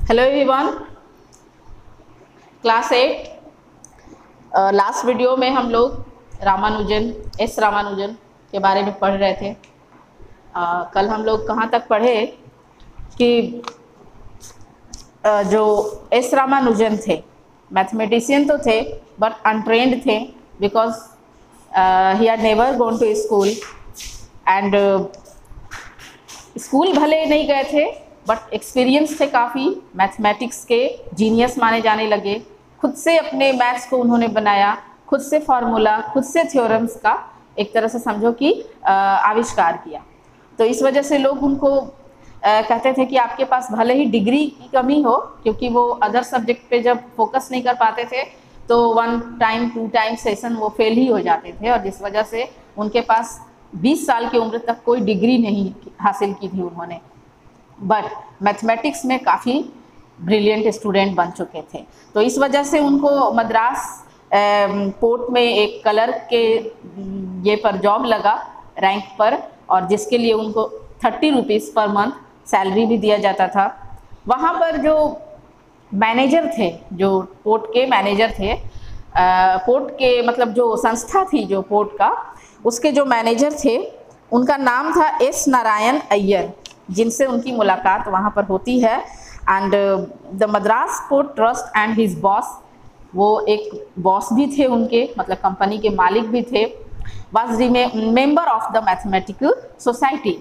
Hello everyone, class 8। Last video में हम लोग रामानुजन के बारे में पढ़ रहे थे। कल हम लोग कहाँ तक पढ़े कि जो एस रामानुजन थे, मैथमेटिशियन तो थे बट अनट्रेंड थे, because he had never gone to school and school भले नहीं गए थे बट एक्सपीरियंस थे काफ़ी, मैथमेटिक्स के जीनियस माने जाने लगे। खुद से अपने मैथ्स को उन्होंने बनाया, खुद से फार्मूला, खुद से थ्योरम्स का एक तरह से समझो कि आविष्कार किया। तो इस वजह से लोग उनको कहते थे कि आपके पास भले ही डिग्री की कमी हो, क्योंकि वो अदर सब्जेक्ट पे जब फोकस नहीं कर पाते थे तो 1 टाइम 2 टाइम सेशन वो फेल ही हो जाते थे, और जिस वजह से उनके पास 20 साल की उम्र तक कोई डिग्री नहीं हासिल की थी उन्होंने, बट मैथमेटिक्स में काफ़ी ब्रिलियंट स्टूडेंट बन चुके थे। तो इस वजह से उनको मद्रास पोर्ट में एक क्लर्क के ये पर जॉब लगा, रैंक पर, और जिसके लिए उनको 30 रुपीज़ पर मंथ सैलरी भी दिया जाता था। वहाँ पर जो मैनेजर थे, जो पोर्ट के मैनेजर थे, पोर्ट के मतलब जो संस्था थी जो पोर्ट का, उसके जो मैनेजर थे उनका नाम था एस नारायण अय्यर, जिनसे उनकी मुलाकात वहाँ पर होती है। And the Madras port trust and his boss, वो एक बॉस भी थे उनके, मतलब कंपनी के मालिक भी थे, was member of the mathematical society.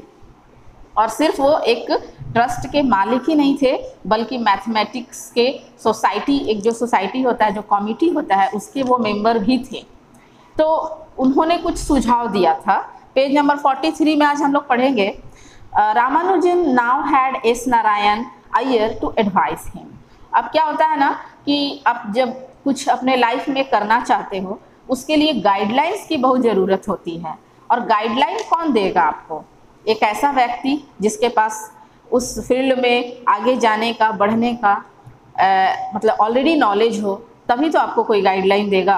और सिर्फ वो एक ट्रस्ट के मालिक ही नहीं थे, बल्कि मैथमेटिक्स के सोसाइटी, एक जो सोसाइटी होता है, जो कमिटी होता है, उसके वो मेंबर भी थे। तो उन्होंने कुछ सुझाव दिया था। पेज नंबर 43 में आज हम लोग पढ़ेंगे। Ramanujan now had S Narayana Iyer to advise him. अब क्या होता है ना कि आप जब कुछ अपने लाइफ में करना चाहते हो, उसके लिए गाइडलाइंस की बहुत ज़रूरत होती है। और गाइडलाइन कौन देगा आपको? एक ऐसा व्यक्ति जिसके पास उस फील्ड में आगे जाने का, बढ़ने का मतलब ऑलरेडी नॉलेज हो, तभी तो आपको कोई गाइडलाइन देगा।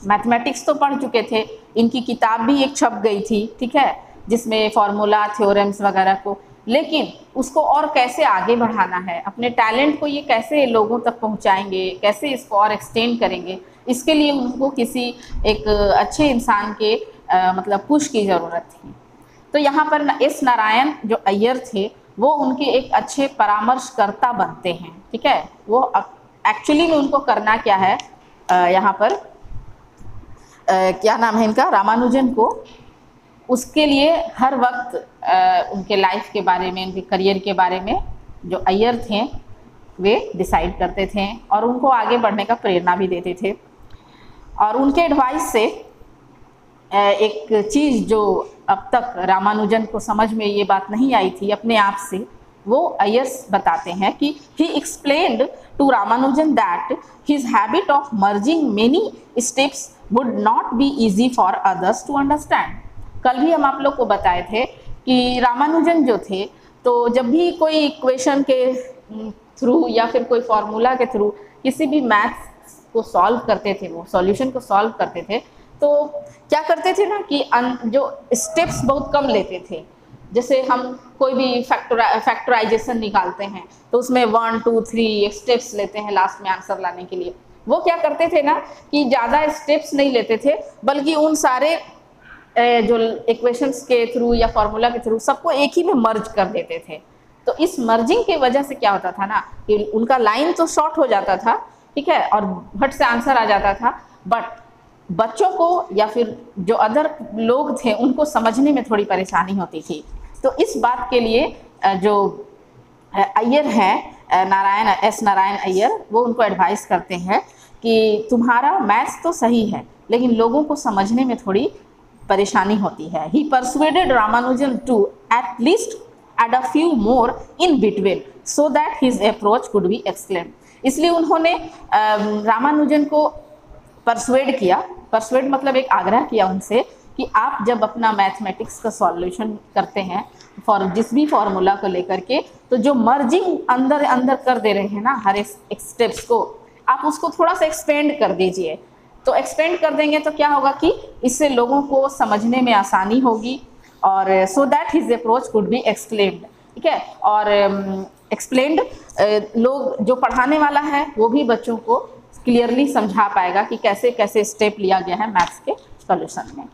मैथमेटिक्स तो पढ़ चुके थे, इनकी किताब भी एक छप गई थी, ठीक है, जिसमें फार्मूला, थ्योरम्स वगैरह को, लेकिन उसको और कैसे आगे बढ़ाना है, अपने टैलेंट को ये कैसे लोगों तक पहुंचाएंगे, कैसे इसको और एक्सटेंड करेंगे, इसके लिए उनको किसी एक अच्छे इंसान के मतलब पुश की ज़रूरत थी। तो यहाँ पर एस नारायण जो अय्यर थे, वो उनके एक अच्छे परामर्शकर्ता बनते हैं, ठीक है। वो एक्चुअली में उनको करना क्या है, यहाँ पर क्या नाम है इनका, रामानुजन को, उसके लिए हर वक्त उनके लाइफ के बारे में, उनके करियर के बारे में जो अय्यर थे वे डिसाइड करते थे और उनको आगे बढ़ने का प्रेरणा भी देते थे। और उनके एडवाइस से एक चीज़ जो अब तक रामानुजन को समझ में ये बात नहीं आई थी अपने आप से, वो अय्यर्स बताते हैं कि he explained to Ramanujan that his habit of merging many steps would not be easy for others to understand. कल भी हम आप लोग को बताए थे कि रामानुजन जो थे, तो जब भी कोई इक्वेशन के थ्रू या फिर कोई फार्मूला के थ्रू किसी भी मैथ्स को सॉल्व करते थे, वो सॉल्यूशन को सॉल्व करते थे, तो क्या करते थे ना कि जो स्टेप्स बहुत कम लेते थे। जैसे हम कोई भी फैक्टराइजेशन निकालते हैं तो उसमें 1 2 3 स्टेप्स लेते हैं लास्ट में आंसर लाने के लिए। वो क्या करते थे ना कि ज़्यादा स्टेप्स नहीं लेते थे, बल्कि उन सारे जो इक्वेशंस के थ्रू या फार्मूला के थ्रू सबको एक ही में मर्ज कर देते थे। तो इस मर्जिंग की वजह से क्या होता था ना कि उनका लाइन तो शॉर्ट हो जाता था, ठीक है, और भट से आंसर आ जाता था, बट बच्चों को या फिर जो अदर लोग थे उनको समझने में थोड़ी परेशानी होती थी। तो इस बात के लिए जो अय्यर हैं, एस नारायण अय्यर, वो उनको एडवाइस करते हैं कि तुम्हारा मैथ्स तो सही है, लेकिन लोगों को समझने में थोड़ी परेशानी होती है। He persuaded Ramanujan to at least add a few more in between so that his approach could be explain. इसलिए उन्होंने रामानुजन को परसुएड किया, परसुएड मतलब एक आग्रह किया उनसे कि आप जब अपना मैथमेटिक्स का सॉल्यूशन करते हैं फॉर जिस भी फार्मूला को लेकर के, तो जो मर्जिंग अंदर अंदर कर दे रहे हैं ना हर एक स्टेप्स को, आप उसको थोड़ा सा एक्सपेंड कर दीजिए। तो एक्सपेंड कर देंगे तो क्या होगा कि इससे लोगों को समझने में आसानी होगी, और सो that his approach could be explained, ठीक है। और एक्सप्लेन्ड, लोग जो पढ़ाने वाला है वो भी बच्चों को क्लियरली समझा पाएगा कि कैसे कैसे स्टेप लिया गया है मैथ्स के सॉल्यूशन में।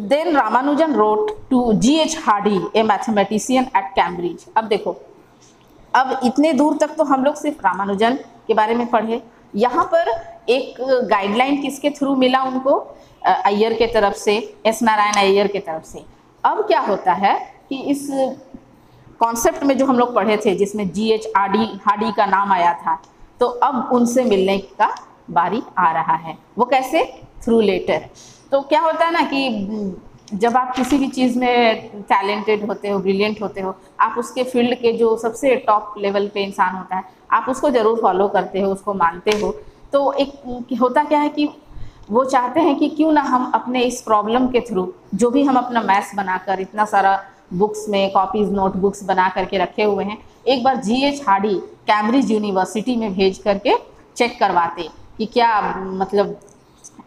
Then Ramanujan wrote to G.H. Hardy a mathematician at Cambridge. अब देखो, अब इतने दूर तक तो हम लोग सिर्फ रामानुजन के बारे में पढ़े, यहाँ पर एक गाइडलाइन किसके थ्रू मिला उनको, अय्यर के तरफ से, एस नारायण अय्यर के तरफ से। अब क्या होता है कि इस कॉन्सेप्ट में जो हम लोग पढ़े थे जिसमें G.H. हार्डी का नाम आया था, तो अब उनसे मिलने का बारी आ रहा है। वो कैसे? Through letter. तो क्या होता है ना कि जब आप किसी भी चीज़ में टैलेंटेड होते हो, ब्रिलियंट होते हो, आप उसके फील्ड के जो सबसे टॉप लेवल पे इंसान होता है, आप उसको ज़रूर फॉलो करते हो, उसको मानते हो। तो एक होता क्या है कि वो चाहते हैं कि क्यों ना हम अपने इस प्रॉब्लम के थ्रू, जो भी हम अपना मैथ्स बनाकर इतना सारा बुक्स में कॉपीज़ नोटबुक्स बना करके रखे हुए हैं, एक बार G.H. हार्डी कैम्ब्रिज यूनिवर्सिटी में भेज करके चेक करवाते कि क्या मतलब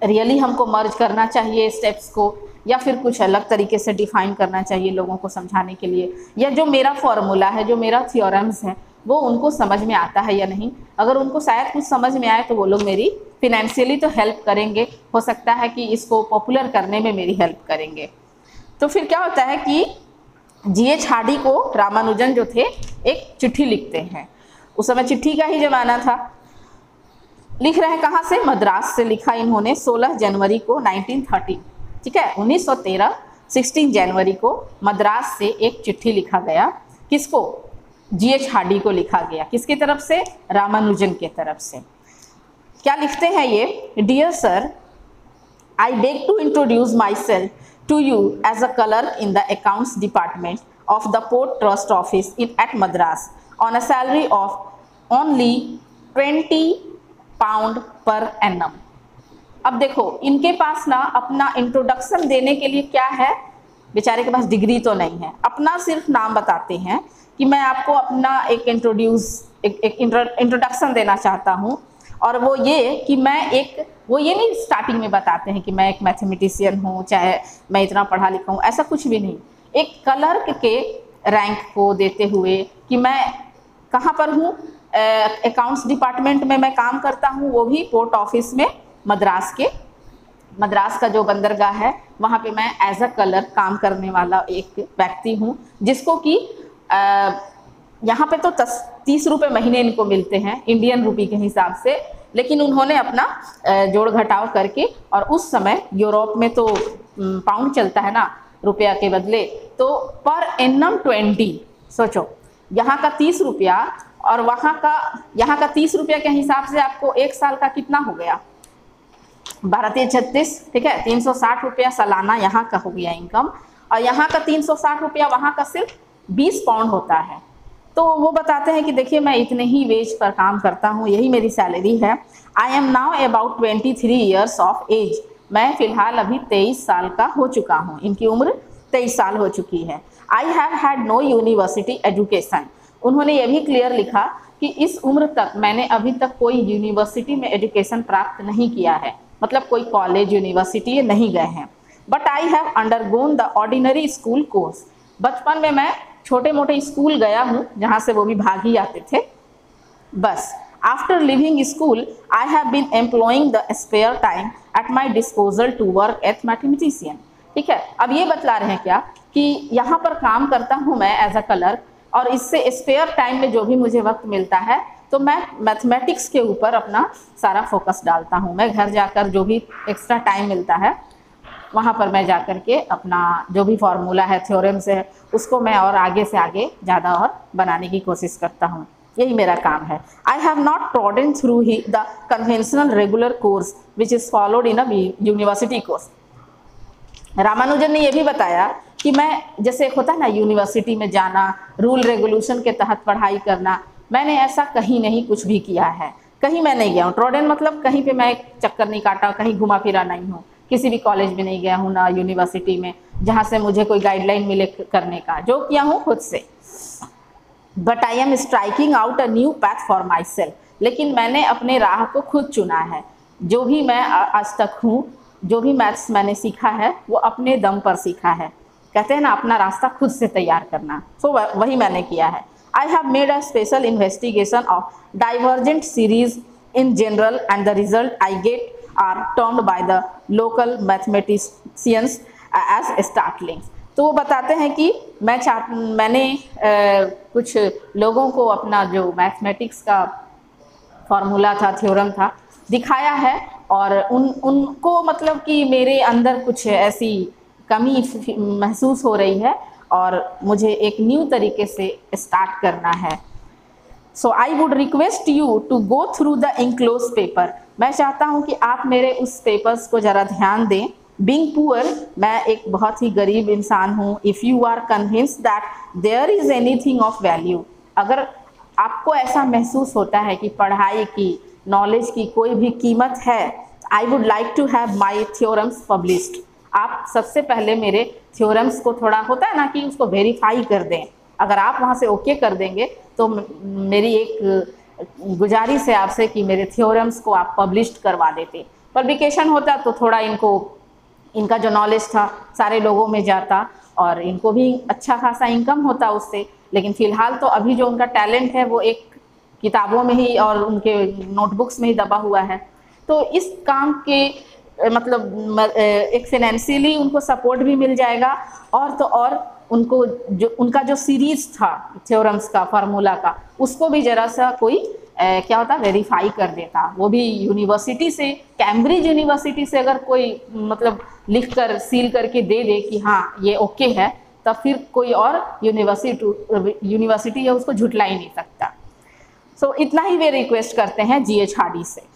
रियली हमको मर्ज करना चाहिए स्टेप्स को, या फिर कुछ अलग तरीके से डिफाइन करना चाहिए लोगों को समझाने के लिए, या जो मेरा फॉर्मूला है, जो मेरा थ्योरम्स है, वो उनको समझ में आता है या नहीं। अगर उनको शायद कुछ समझ में आए तो वो लोग मेरी फिनेंशियली तो हेल्प करेंगे, हो सकता है कि इसको पॉपुलर करने में मेरी हेल्प करेंगे। तो फिर क्या होता है कि G.H. हार्डी को रामानुजन जो थे एक चिट्ठी लिखते हैं। उस समय चिट्ठी का ही जमाना था। लिख रहे हैं कहाँ से? मद्रास से लिखा इन्होंने 16 जनवरी को 1913, ठीक है, 1913 16 जनवरी को मद्रास से एक चिट्ठी लिखा गया। किसको? G.H. हार्डी को लिखा गया। किसकी तरफ से? रामानुजन के तरफ से। क्या लिखते हैं ये? Dear sir, I beg to introduce myself to you as a clerk in the accounts department of the Port Trust Office at Madras on a salary of only 20 pound per annum। अब देखो, इनके पास ना अपना introduction देने के लिए क्या है, बेचारे के पास डिग्री तो नहीं है, अपना सिर्फ नाम बताते हैं कि मैं आपको अपना एक इंट्रोडक्शन देना चाहता हूँ। और वो ये कि मैं एक, वो ये नहीं स्टार्टिंग में बताते हैं कि मैं एक मैथमेटिशियन हूँ, चाहे मैं इतना पढ़ा लिखा हूँ, ऐसा कुछ भी नहीं। एक क्लर्क के रैंक को देते हुए कि मैं कहाँ पर हूँ, अकाउंट्स डिपार्टमेंट में मैं काम करता हूँ, वो भी पोर्ट ऑफिस में, मद्रास का जो बंदरगाह है वहाँ पे मैं एज अ क्लर्क काम करने वाला एक व्यक्ति हूँ, जिसको कि यहाँ पे तो 30 रुपये महीने इनको मिलते हैं इंडियन रुपी के हिसाब से, लेकिन उन्होंने अपना जोड़ घटाव करके, और उस समय यूरोप में तो पाउंड चलता है ना रुपया के बदले, तो पर एनम 20, सोचो यहाँ का 30 रुपया और यहाँ का 30 रुपया के हिसाब से आपको एक साल का कितना हो गया? 12×36, ठीक है, 360 रुपया सालाना यहाँ का हो गया इनकम, और यहाँ का 360 रुपया वहाँ का सिर्फ 20 पाउंड होता है। तो वो बताते हैं कि देखिए मैं इतने ही वेज पर काम करता हूँ, यही मेरी सैलरी है। I am now about 23 years of age, मैं फ़िलहाल अभी 23 साल का हो चुका हूँ, इनकी उम्र 23 साल हो चुकी है। I have had no university education, उन्होंने ये भी क्लियर लिखा कि इस उम्र तक मैंने अभी तक कोई यूनिवर्सिटी में एजुकेशन प्राप्त नहीं किया है, मतलब कोई कॉलेज यूनिवर्सिटी नहीं गए हैं। But I have undergone the ordinary school course, बचपन में मैं छोटे मोटे स्कूल गया हूँ जहाँ से वो भी भाग ही आते थे बस। After leaving school I have been employing the spare time at my disposal to work at mathematician, ठीक है। अब ये बतला रहे हैं क्या कि यहाँ पर काम करता हूँ मैं एज अ क्लर्क, और इससे स्पेयर टाइम में जो भी मुझे वक्त मिलता है तो मैं मैथमेटिक्स के ऊपर अपना सारा फोकस डालता हूँ। मैं घर जाकर जो भी एक्स्ट्रा टाइम मिलता है वहाँ पर मैं जाकर के अपना जो भी फार्मूला है, थ्योरम्स है, उसको मैं और आगे से आगे ज़्यादा और बनाने की कोशिश करता हूँ, यही मेरा काम है। I have not trodden through he the conventional regular course which is followed in a university course. Ramanujan ने यह भी बताया कि मैं, जैसे होता है ना यूनिवर्सिटी में जाना, रूल रेगुलेशन के तहत पढ़ाई करना, मैंने ऐसा कहीं नहीं कुछ भी किया है, कहीं मैं नहीं गया हूँ। ट्रॉडन मतलब कहीं पे मैं एक चक्कर नहीं काटा, कहीं घुमा फिरा नहीं हूँ, किसी भी कॉलेज में नहीं गया हूँ, ना यूनिवर्सिटी में जहाँ से मुझे कोई गाइडलाइन मिले करने का, जो किया हूँ खुद से। But I am striking out a new path for my self, लेकिन मैंने अपने राह को खुद चुना है। जो भी मैं आज तक हूँ, जो भी मैथ्स मैंने सीखा है वो अपने दम पर सीखा है। कहते हैं ना अपना रास्ता खुद से तैयार करना, तो वही मैंने किया है। I have made a special investigation of divergent series in general and the result I get are termed by the local mathematicians as startling। तो वो बताते हैं कि मैंने कुछ लोगों को अपना जो मैथमेटिक्स का फार्मूला था, थ्योरम था, दिखाया है और उनको मतलब कि मेरे अंदर कुछ ऐसी कमी महसूस हो रही है और मुझे एक न्यू तरीके से स्टार्ट करना है। So I would request you to go through the enclose paper. मैं चाहता हूँ कि आप मेरे उस पेपर्स को ज़रा ध्यान दें। बीइंग पुअर, मैं एक बहुत ही गरीब इंसान हूँ। If you are convinced that there is anything of value, अगर आपको ऐसा महसूस होता है कि पढ़ाई की, नॉलेज की कोई भी कीमत है, I would like to have my theorems published. आप सबसे पहले मेरे थ्योरम्स को थोड़ा होता है ना कि उसको वेरीफाई कर दें। अगर आप वहाँ से ओके कर देंगे तो मेरी एक गुजारिश है आपसे कि मेरे थ्योरम्स को आप पब्लिश्ड करवा देते। पब्लिकेशन होता तो थोड़ा इनका जो नॉलेज था सारे लोगों में जाता और इनको भी अच्छा खासा इनकम होता उससे। लेकिन फ़िलहाल तो अभी जो उनका टैलेंट है वो एक किताबों में ही और उनके नोटबुक्स में ही दबा हुआ है। तो इस काम के मतलब एक फाइनेंशियली उनको सपोर्ट भी मिल जाएगा और तो और उनको जो उनका जो सीरीज़ था थ्योरम्स का, फार्मूला का, उसको भी ज़रा सा कोई क्या होता वेरीफाई कर देता। वो भी यूनिवर्सिटी से, कैम्ब्रिज यूनिवर्सिटी से अगर कोई मतलब लिख कर सील करके दे दे कि हाँ ये ओके है, तब फिर कोई और यूनिवर्सिटी है उसको झुटला ही नहीं सकता। सो इतना ही वे रिक्वेस्ट करते हैं GH हार्डी से।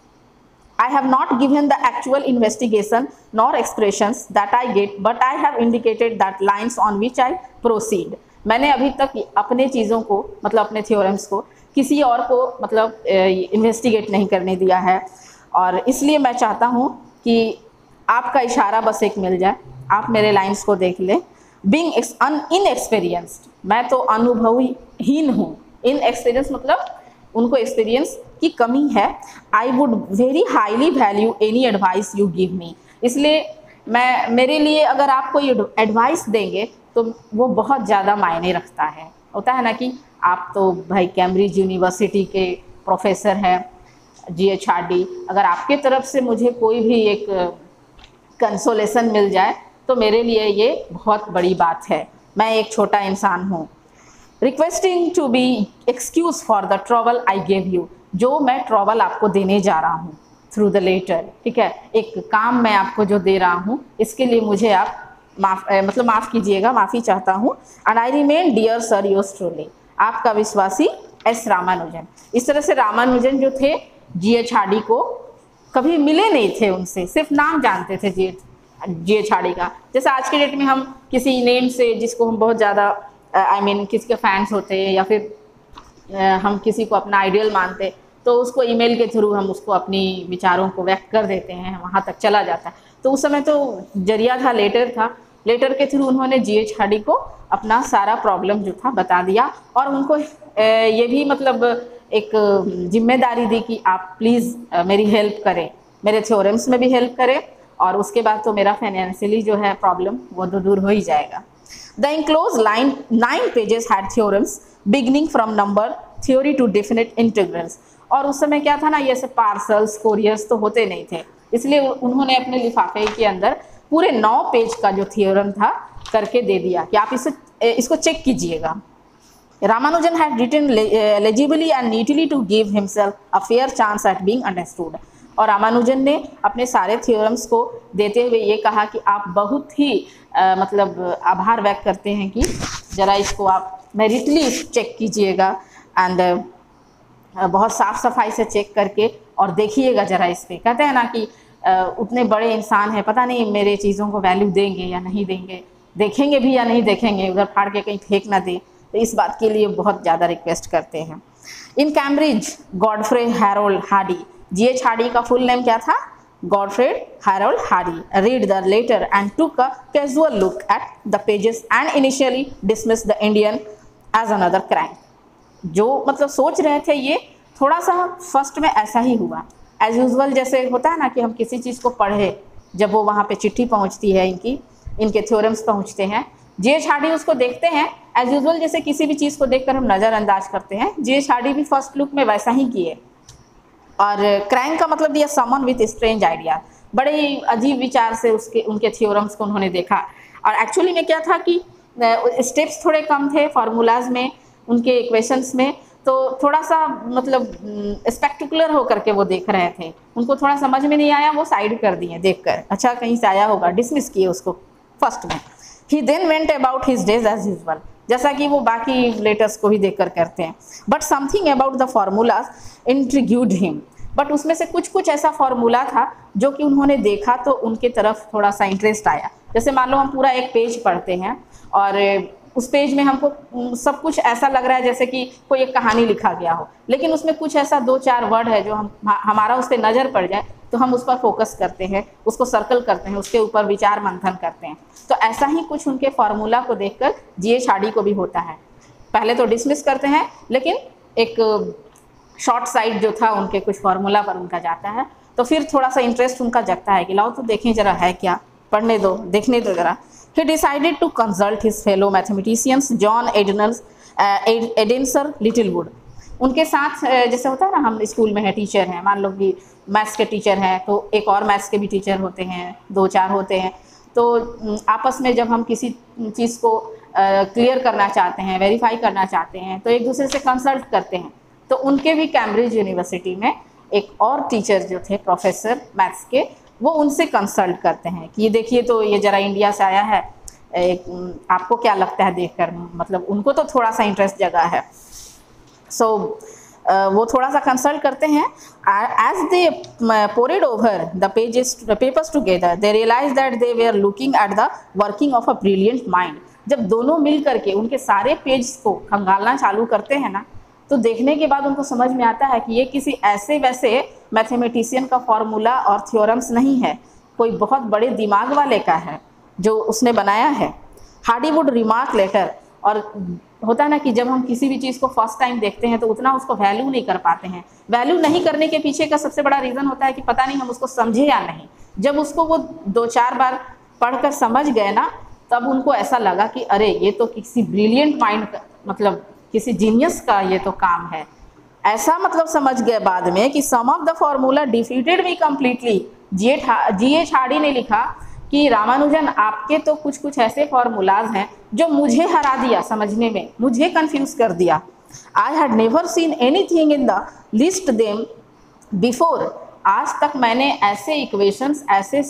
I have not given the actual investigation nor expressions that I get, but I have indicated that lines on which I proceed। मैंने अभी तक अपने चीज़ों को मतलब अपने थ्योरम्स को किसी और को मतलब इन्वेस्टिगेट नहीं करने दिया है और इसलिए मैं चाहता हूँ कि आपका इशारा बस एक मिल जाए, आप मेरे लाइंस को देख लें। Being inexperienced, मैं तो अनुभवहीन हूँ। इनएक्सपीरियंस मतलब उनको एक्सपीरियंस की कमी है। I would very highly value any advice you give me. इसलिए मेरे लिए अगर आप कोई एडवाइस देंगे तो वो बहुत ज़्यादा मायने रखता है। होता है ना कि आप तो भाई कैम्ब्रिज यूनिवर्सिटी के प्रोफेसर हैं, GH हार्डी, अगर आपके तरफ से मुझे कोई भी एक कंसोलेशन मिल जाए तो मेरे लिए ये बहुत बड़ी बात है। मैं एक छोटा इंसान हूँ। Requesting to be excused for the trouble I gave you, जो मैं ट्रबल आपको देने जा रहा हूँ थ्रू द लेटर, ठीक है, एक काम मैं आपको जो दे रहा हूँ इसके लिए मुझे आप माफ़ कीजिएगा, माफ़ी चाहता हूँ। And I remain dear sir yours truly, आपका विश्वासी S रामानुजन। इस तरह से रामानुजन जो थे GH हार्डी को कभी मिले नहीं थे, उनसे सिर्फ नाम जानते थे GH हार्डी का। जैसे आज के डेट में हम किसी नेम से जिसको हम बहुत ज़्यादा किसी के फैंस होते हैं या फिर हम किसी को अपना आइडियल मानते तो उसको ईमेल के थ्रू हम उसको अपनी विचारों को व्यक्त कर देते हैं, वहाँ तक चला जाता है। तो उस समय तो जरिया था, लेटर था, लेटर के थ्रू उन्होंने GH हार्डी को अपना सारा प्रॉब्लम जो था बता दिया और उनको ये भी मतलब एक जिम्मेदारी दी कि आप प्लीज़ मेरी हेल्प करें, मेरे थ्योरम्स में भी हेल्प करें और उसके बाद तो मेरा फाइनेंशियली जो है प्रॉब्लम वो तो दूर हो ही जाएगा। The enclosed 9 pages had theorems beginning from number theory to definite integrals। और उस समय क्या था ना, ये सब पार्सल्स, कोरियर्स तो होते नहीं थे, इसलिए उन्होंने अपने लिफाफे के अंदर पूरे 9 पेज का जो थ्योरम था करके दे दिया कि आप इसको चेक कीजिएगा। Ramanujan had written legibly and neatly to give himself a fair chance at being understood। और रामानुजन ने अपने सारे थ्योरम्स को देते हुए ये कहा कि आप बहुत ही मतलब आभार व्यक्त करते हैं कि ज़रा इसको आप मेरिटली चेक कीजिएगा एंड बहुत साफ़ सफाई से चेक करके और देखिएगा ज़रा इस पर। कहते हैं ना कि उतने बड़े इंसान हैं, पता नहीं मेरे चीज़ों को वैल्यू देंगे या नहीं देंगे, देखेंगे भी या नहीं देखेंगे, उधर फाड़ के कहीं फेंक ना दे। तो इस बात के लिए बहुत ज़्यादा रिक्वेस्ट करते हैं। In Cambridge Godfrey Harold Hardy, GH Hardy का फुल नेम क्या था? Godfrey Harold Hardy read the letter and took a casual look at the pages and initially dismissed the Indian as another crime। जो मतलब सोच रहे थे ये थोड़ा सा फर्स्ट में ऐसा ही हुआ एज यूजुअल, जैसे होता है ना कि हम किसी चीज़ को पढ़े, जब वो वहाँ पे चिट्ठी पहुँचती है, इनके थ्योरम्स पहुँचते हैं G.H. हार्डी उसको देखते हैं एज यूजुअल, जैसे किसी भी चीज़ को देखकर हम नज़रअंदाज करते हैं, G.H. हार्डी भी फर्स्ट लुक में वैसा ही किए। और क्रैंक का मतलब दिया समवन विथ स्ट्रेंज आइडिया, बड़े ही अजीब विचार से उनके थ्योरम्स को उन्होंने देखा। और एक्चुअली में क्या था कि स्टेप्स थोड़े कम थे फार्मूलाज में, उनके इक्वेशंस में, तो थोड़ा सा मतलब स्पेक्टिकुलर होकर के वो देख रहे थे, उनको थोड़ा समझ में नहीं आया, वो साइड कर दिए देखकर, अच्छा कहीं से आया होगा, डिसमिस किए उसको फर्स्ट में। He then went about his days as usual, जैसा कि वो बाकी लेटर्स को भी देखकर करते हैं। But something about the formulas intrigued him, but उसमें से कुछ कुछ ऐसा फार्मूला था जो कि उन्होंने देखा तो उनके तरफ थोड़ा सा इंटरेस्ट आया। जैसे मान लो हम पूरा एक पेज पढ़ते हैं और उस पेज में हमको सब कुछ ऐसा लग रहा है जैसे कि कोई एक कहानी लिखा गया हो, लेकिन उसमें कुछ ऐसा 2-4 वर्ड है जो हमारा उस पर नज़र पड़ जाए तो हम उस पर फोकस करते हैं, उसको सर्कल करते हैं, उसके ऊपर विचार मंथन करते हैं। तो ऐसा ही कुछ उनके फार्मूला को देखकर G.H. हार्डी को भी होता है। पहले तो डिसमिस करते हैं, लेकिन एक शॉर्ट साइड जो था उनके कुछ फार्मूला पर उनका जाता है, तो फिर थोड़ा सा इंटरेस्ट उनका जगता है कि लाओ तो देखें जरा है क्या, पढ़ने दो, देखने दो जरा। He decided to consult his fellow mathematicians John Edensor Littlewood। उनके साथ जैसे होता है ना, हम स्कूल में है, टीचर हैं, मान लो कि मैथ्स के टीचर हैं तो एक और मैथ्स के भी टीचर होते हैं, 2-4 होते हैं, तो आपस में जब हम किसी चीज़ को क्लियर करना चाहते हैं, वेरीफाई करना चाहते हैं, तो एक दूसरे से कंसल्ट करते हैं। तो उनके भी कैम्ब्रिज यूनिवर्सिटी में एक और टीचर जो थे प्रोफेसर मैथ्स के, वो उनसे कंसल्ट करते हैं कि ये देखिए तो ये ज़रा इंडिया से आया है, आपको क्या लगता है देखकर, मतलब उनको तो थोड़ा सा इंटरेस्ट जगा है। सो वो थोड़ा सा कंसल्ट करते हैं। As they pored over the papers together they realise that they were looking at the working of a brilliant mind. जब दोनों मिल करके उनके सारे पेज को खंगालना चालू करते हैं ना, तो देखने के बाद उनको समझ में आता है कि ये किसी ऐसे वैसे मैथमेटिशियन का फॉर्मूला और थ्योरम्स नहीं है, कोई बहुत बड़े दिमाग वाले का है जो उसने बनाया है। हार्डी वुड रिमार्क लेटर, और होता है ना कि जब हम किसी भी चीज़ को फर्स्ट टाइम देखते हैं तो उतना उसको वैल्यू नहीं कर पाते हैं। वैल्यू नहीं करने के पीछे का सबसे बड़ा रीज़न होता है कि पता नहीं हम उसको समझे या नहीं। जब उसको वो 2-4 बार पढ़कर समझ गए ना, तब उनको ऐसा लगा कि अरे ये तो किसी ब्रिलियंट माइंड का, मतलब किसी जीनियस का ये तो काम है। ऐसा मतलब समझ गए बाद में कि some of the formula defeated me completely. G.H. Hardy ने लिखा कि रामानुजन आपके तो कुछ कुछ ऐसे फॉर्मूलाज हैं जो मुझे हरा दिया समझने में, मुझे कंफ्यूज कर दिया। I had never seen anything in the list them before. आज तक मैंने ऐसे इक्वेशंस, ऐसे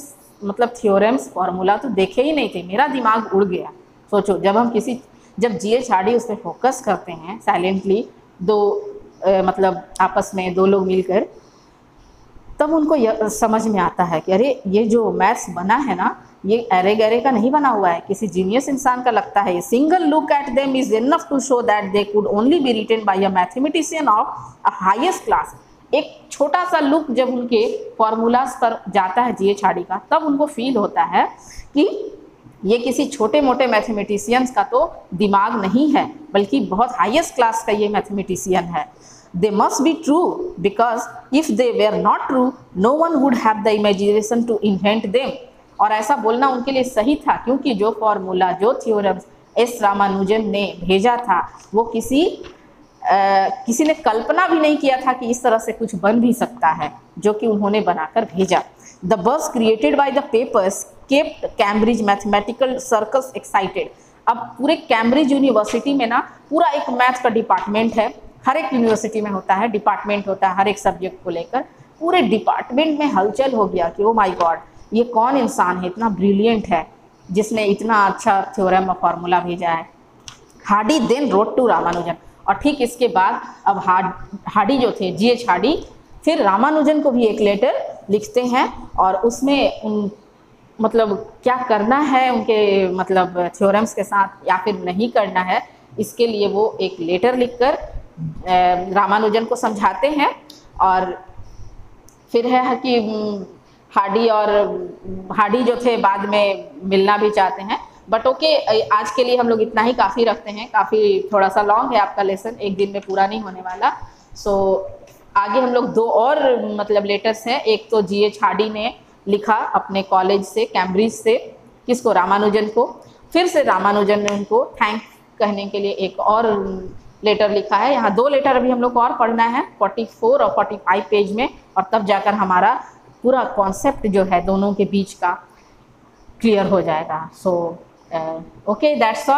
मतलब थ्योरम्स, फॉर्मूला तो देखे ही नहीं थे, मेरा दिमाग उड़ गया। सोचो जब G.H. हार्डी उस पर फोकस करते हैं साइलेंटली, मतलब आपस में 2 लोग मिलकर, तब उनको समझ में आता है कि अरे ये जो मैथ्स बना है ना, ये अरे गरे का नहीं बना हुआ है, किसी जीनियस इंसान का लगता है। Single look at them is enough to show that they could only be written by a mathematician of a highest class. एक छोटा सा लुक जब उनके फॉर्मूलाज पर जाता है G.H. हार्डी का, तब उनको फील होता है कि ये किसी छोटे मोटे मैथमेटिशियंस का तो दिमाग नहीं है, बल्कि बहुत हाईएस्ट क्लास का ये मैथमेटिशियन है। They must be true because if they were not true, no one would have the imagination to invent them। और ऐसा बोलना उनके लिए सही था, क्योंकि जो फॉर्मूला, जो थ्योरम्स एस रामानुजन ने भेजा था, वो किसी ने कल्पना भी नहीं किया था कि इस तरह से कुछ बन भी सकता है, जो कि उन्होंने बनाकर भेजा। The buzz created by the papers kept Cambridge mathematical circles excited। अब पूरे कैम्ब्रिज यूनिवर्सिटी में ना पूरा एक मैथ का डिपार्टमेंट है, हर एक यूनिवर्सिटी में होता है, डिपार्टमेंट होता है हर एक सब्जेक्ट को लेकर। पूरे डिपार्टमेंट में हलचल हो गया कि ओ माय गॉड, ये कौन इंसान है, इतना ब्रिलियंट है, जिसने इतना अच्छा थ्योरम और फार्मूला भेजा है। Hardy then wrote to Ramanujan, और ठीक इसके बाद अब हार्डी जो थे, G.H. हार्डी, फिर रामानुजन को भी एक लेटर लिखते हैं, और उसमें मतलब क्या करना है उनके मतलब थ्योरम्स के साथ या फिर नहीं करना है, इसके लिए वो एक लेटर लिखकर रामानुजन को समझाते हैं। और फिर है कि हार्डी जो थे बाद में मिलना भी चाहते हैं, बट ओके, आज के लिए हम लोग इतना ही काफ़ी रखते हैं। काफ़ी थोड़ा सा लॉन्ग है आपका लेसन, एक दिन में पूरा नहीं होने वाला। सो आगे हम लोग 2 और मतलब लेटर्स हैं। एक तो G.H. हार्डी ने लिखा अपने कॉलेज से, कैम्ब्रिज से, किसको, रामानुजन को। फिर से रामानुजन ने उनको थैंक कहने के लिए एक और लेटर लिखा है। यहाँ 2 लेटर अभी हम लोग को और पढ़ना है 44 और 45 पेज में, और तब जाकर हमारा पूरा कॉन्सेप्ट जो है दोनों के बीच का क्लियर हो जाएगा। So okay, that's all.